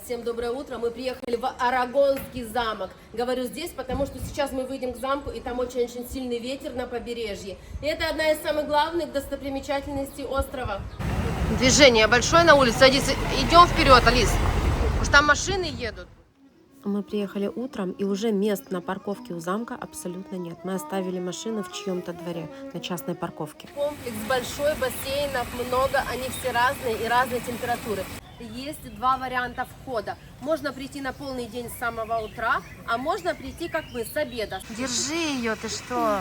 Всем доброе утро. Мы приехали в Арагонский замок. Говорю здесь, потому что сейчас мы выйдем к замку, и там очень сильный ветер на побережье. И это одна из самых главных достопримечательностей острова. Движение большое на улице. Садись, идем вперед, Алис. Потому что там машины едут. Мы приехали утром, и уже мест на парковке у замка абсолютно нет. Мы оставили машину в чьем-то дворе, на частной парковке. Комплекс большой, бассейнов много, они все разные и разной температуры. Есть два варианта входа. Можно прийти на полный день с самого утра, а можно прийти, как мы, с обеда. Держи ее, ты что?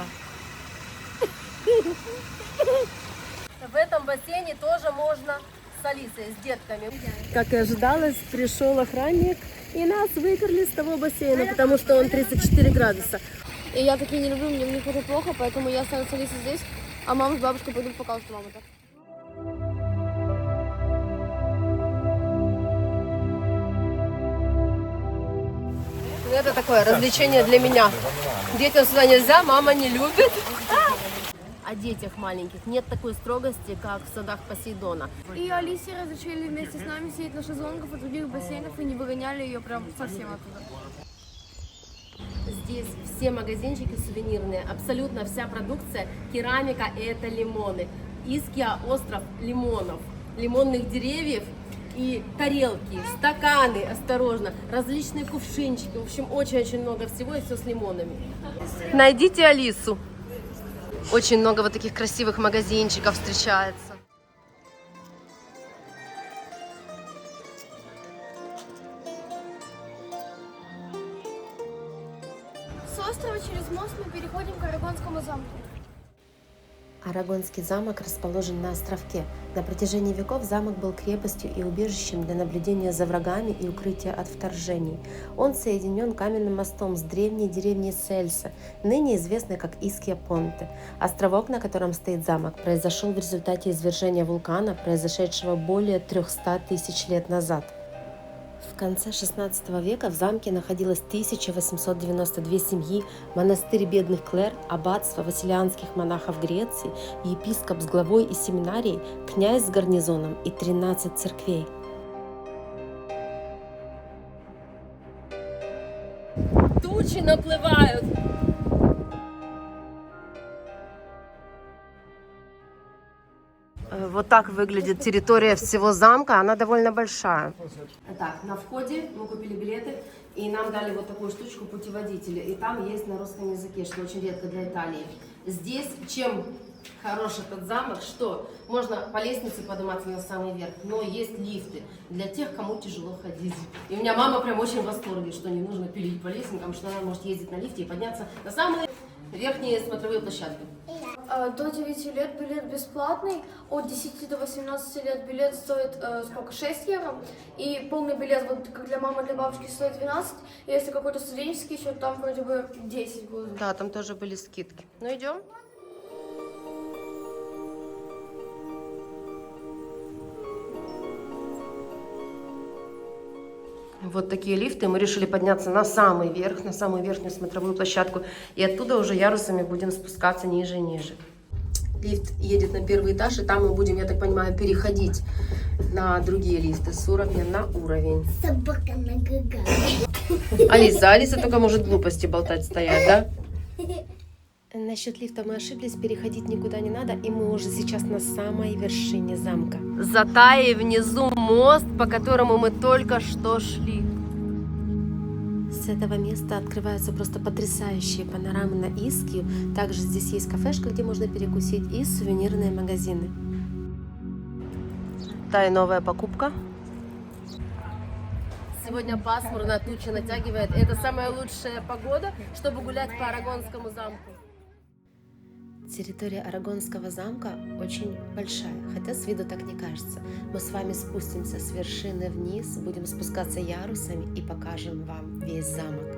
В этом бассейне тоже можно с Алисой, с детками. Как и ожидалось, пришел охранник и нас выперли с того бассейна, потому что он 34 градуса. И я такие не люблю, мне в них уже плохо, поэтому я останусь с Алисой здесь, а мама с бабушкой пойдут покажут маму так. Это такое развлечение для меня. Детям сюда нельзя, мама не любит. О детях маленьких нет такой строгости, как в садах Посейдона. И Алисе разрешили вместе с нами сидеть на шезлонгах от других бассейнов и не выгоняли ее прям совсем оттуда. Здесь все магазинчики сувенирные, абсолютно вся продукция, керамика и это лимоны. Искья – остров лимонов, лимонных деревьев и тарелки, стаканы, осторожно, различные кувшинчики. В общем, очень много всего и все с лимонами. Найдите Алису. Очень много вот таких красивых магазинчиков встречается. С острова через мост мы переходим к Арагонскому замку. Арагонский замок расположен на островке. На протяжении веков замок был крепостью и убежищем для наблюдения за врагами и укрытия от вторжений. Он соединен каменным мостом с древней деревней Сельса, ныне известной как Искья-Понте. Островок, на котором стоит замок, произошел в результате извержения вулкана, произошедшего более 300 тысяч лет назад. В конце XVI века в замке находилось 1892 семьи, монастырь бедных клер, аббатство василианских монахов Греции, епископ с главой и семинарией, князь с гарнизоном и 13 церквей. Тучи наплывают. Вот так выглядит территория всего замка, она довольно большая. Так, на входе мы купили билеты, и нам дали вот такую штучку путеводителя, и там есть на русском языке, что очень редко для Италии. Здесь, чем хорош этот замок, что можно по лестнице подниматься на самый верх, но есть лифты для тех, кому тяжело ходить. И у меня мама прям очень в восторге, что не нужно пилить по лестницам, что она может ездить на лифте и подняться на самые верхние смотровые площадки. До 9 лет билет бесплатный, от 10 до 18 лет билет стоит 6 евро, и полный билет, вот как для мамы, для бабушки, стоит 12, и если какой-то студенческий счет, там вроде бы 10 будет. Да, там тоже были скидки. Ну идем. Вот такие лифты. Мы решили подняться на самый верх, на самую верхнюю смотровую площадку. И оттуда уже ярусами будем спускаться ниже и ниже. Лифт едет на первый этаж, и там мы будем, я так понимаю, переходить на другие лифты с уровня на уровень. Собака на гага. Алиса только может глупости болтать стоять, да? Насчет лифта мы ошиблись, переходить никуда не надо, и мы уже сейчас на самой вершине замка. За Таей внизу мост, по которому мы только что шли. С этого места открываются просто потрясающие панорамы на Искью. Также здесь есть кафешка, где можно перекусить, и сувенирные магазины. Тая новая покупка. Сегодня пасмурно, тучи натягивает. Это самая лучшая погода, чтобы гулять по Арагонскому замку. Территория Арагонского замка очень большая, хотя с виду так не кажется. Мы с вами спустимся с вершины вниз, будем спускаться ярусами и покажем вам весь замок.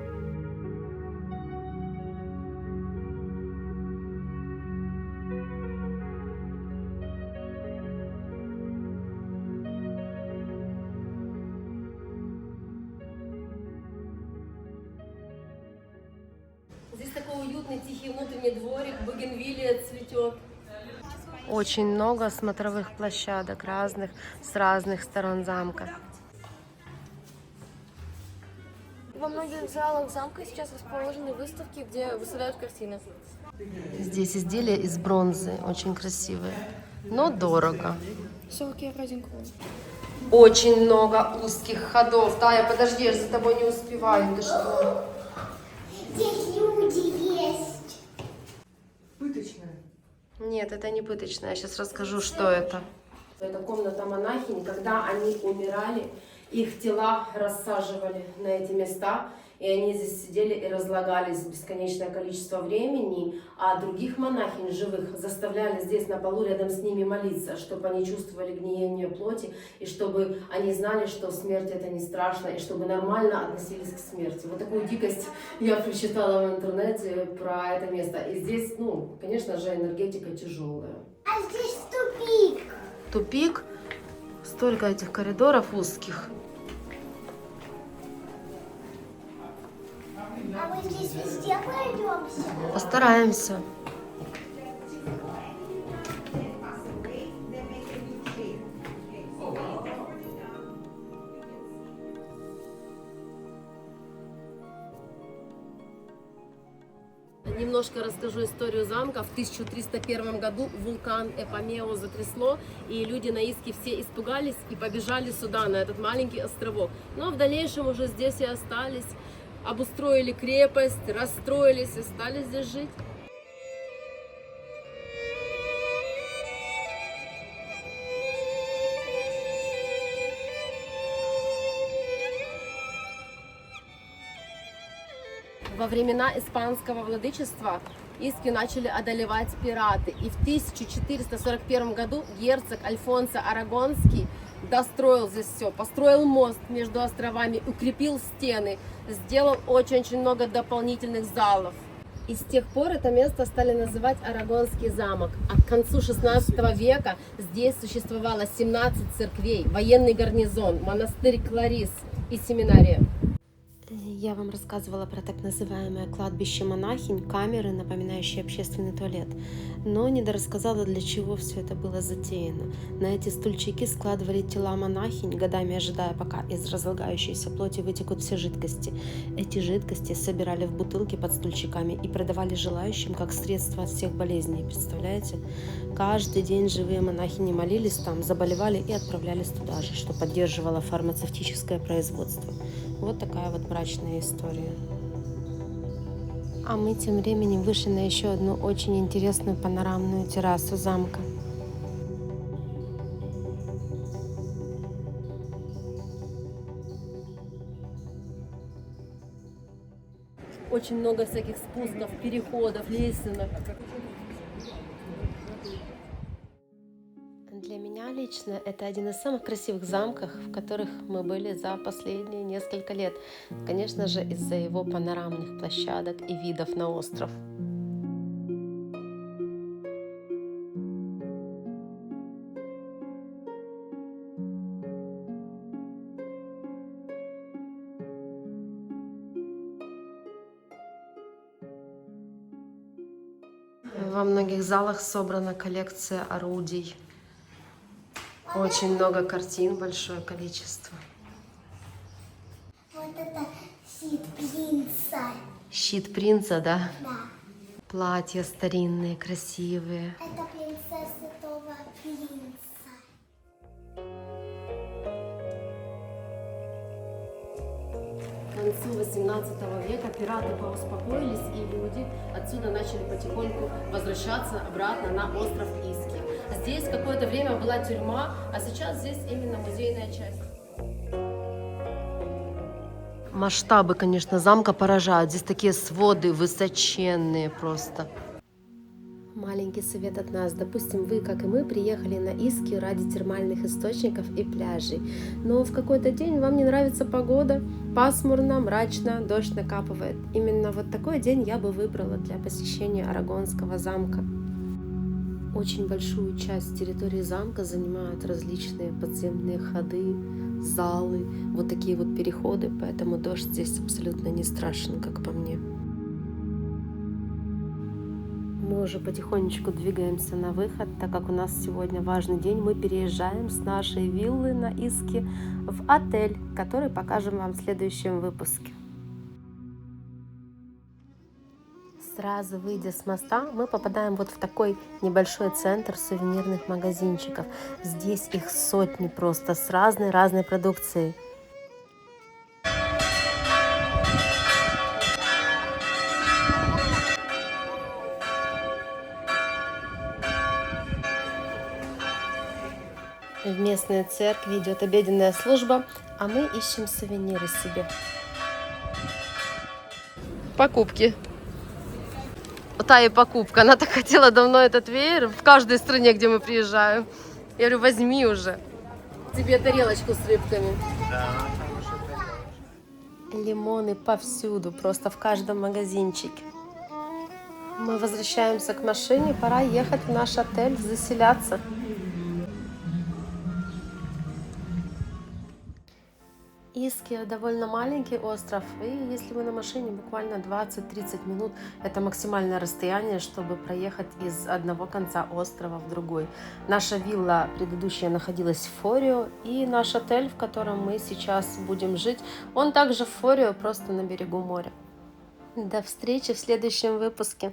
Здесь такой уютный, тихий внутренний дворик, бугенвиллия цветет. Очень много смотровых площадок разных, с разных сторон замка. Во многих залах замка сейчас расположены выставки, где выставляют картины. Здесь изделия из бронзы, очень красивые, но дорого. 40 евро 1 крон. Очень много узких ходов. Тая, подожди, я же за тобой не успеваю. Ты что? Здесь люди есть. Пыточная. Нет, это не пыточная. Я сейчас расскажу, что это. Это комната монахинь. Когда они умирали, их тела рассаживали на эти места, и они здесь сидели и разлагались бесконечное количество времени, а других монахинь живых заставляли здесь на полу рядом с ними молиться, чтобы они чувствовали гниение плоти, и чтобы они знали, что смерть это не страшно, и чтобы нормально относились к смерти. Вот такую дикость я прочитала в интернете про это место. И здесь, ну, конечно же, энергетика тяжелая. А здесь тупик. Тупик, столько этих коридоров узких. А мы здесь везде пройдемся. Постараемся. Немножко расскажу историю замка. В 1301 году вулкан Эпомео затрясло, и люди на Иске все испугались и побежали сюда, на этот маленький островок. Но в дальнейшем уже здесь и остались, обустроили крепость, расстроились и стали здесь жить. Во времена испанского владычества Искью начали одолевать пираты. И в 1441 году герцог Альфонсо Арагонский достроил здесь все, построил мост между островами, укрепил стены, сделал очень-очень много дополнительных залов. И с тех пор это место стали называть Арагонский замок. А к концу 16 века здесь существовало 17 церквей, военный гарнизон, монастырь Кларис и семинария. Я вам рассказывала про так называемое кладбище монахинь, камеры, напоминающие общественный туалет, но не дорассказала, для чего все это было затеяно. На эти стульчики складывали тела монахинь, годами ожидая, пока из разлагающейся плоти вытекут все жидкости. Эти жидкости собирали в бутылки под стульчиками и продавали желающим как средство от всех болезней. Представляете? Каждый день живые монахини молились там, заболевали и отправлялись туда же, что поддерживало фармацевтическое производство. Вот такая вот мрачная история. А мы тем временем вышли на еще одну очень интересную панорамную террасу замка. Очень много всяких спусков, переходов, лесенок. Для меня лично это один из самых красивых замков, в которых мы были за последние несколько лет. Конечно же, из-за его панорамных площадок и видов на остров. Во многих залах собрана коллекция орудий. Очень много картин, большое количество. Вот это щит принца. Щит принца, да? Да. Платья старинные, красивые. Это принцесса этого принца. К концу 18 века пираты поуспокоились, и люди отсюда начали потихоньку возвращаться обратно на остров Иски. Здесь какое-то время была тюрьма, а сейчас здесь именно музейная часть. Масштабы, конечно, замка поражают. Здесь такие своды высоченные просто. Маленький совет от нас. Допустим, вы, как и мы, приехали на Иски ради термальных источников и пляжей. Но в какой-то день вам не нравится погода, пасмурно, мрачно, дождь накапывает. Именно вот такой день я бы выбрала для посещения Арагонского замка. Очень большую часть территории замка занимают различные подземные ходы, залы, вот такие вот переходы, поэтому дождь здесь абсолютно не страшен, как по мне. Мы уже потихонечку двигаемся на выход, так как у нас сегодня важный день. Мы переезжаем с нашей виллы на Иске в отель, который покажем вам в следующем выпуске. Сразу выйдя с моста, мы попадаем вот в такой небольшой центр сувенирных магазинчиков. Здесь их сотни просто с разной продукцией. В местной церкви идет обеденная служба, а мы ищем сувениры себе. Покупки. Та и покупка. Она так хотела давно этот веер в каждой стране, где мы приезжаем. Я говорю, возьми уже. Тебе тарелочку с рыбками. Лимоны повсюду, просто в каждом магазинчике. Мы возвращаемся к машине, пора ехать в наш отель, заселяться. Искья довольно маленький остров, и если вы на машине, буквально 20-30 минут, это максимальное расстояние, чтобы проехать из одного конца острова в другой. Наша вилла предыдущая находилась в Форио, и наш отель, в котором мы сейчас будем жить, он также в Форио, просто на берегу моря. До встречи в следующем выпуске.